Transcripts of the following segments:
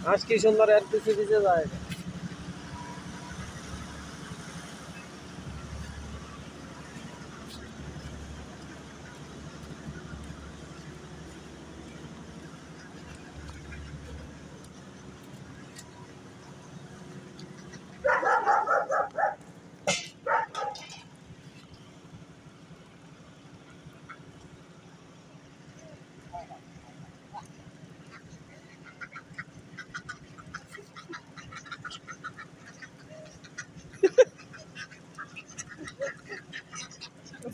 হাঁস কি সুন্দর এর পিছে পিছে যায়।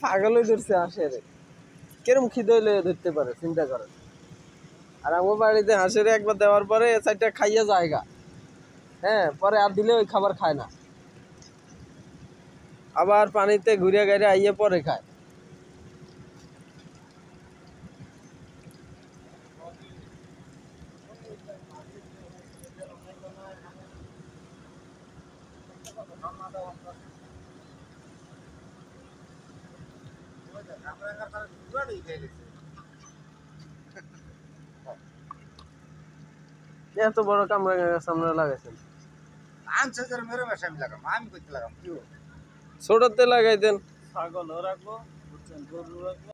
পাগলই ধরছে হাঁসের, কেরম খিদে হইলে ধরতে পারে চিন্তা করেন। আর আমার বাড়িতে হাঁসের একবার দেওয়ার পরে চারটা খাইয়া জায়গা, হ্যাঁ, পরে আর দিলে ওই খাবার খায় না, আবার পানিতে ঘুরে ঘুরে আইয়ে পরে খায়। এত বড় কামরাঙা গাছ আপনারা লাগাইছেন? ছোটতে লাগাইতেন। ছাগলও রাখবো, গরু রাখবো।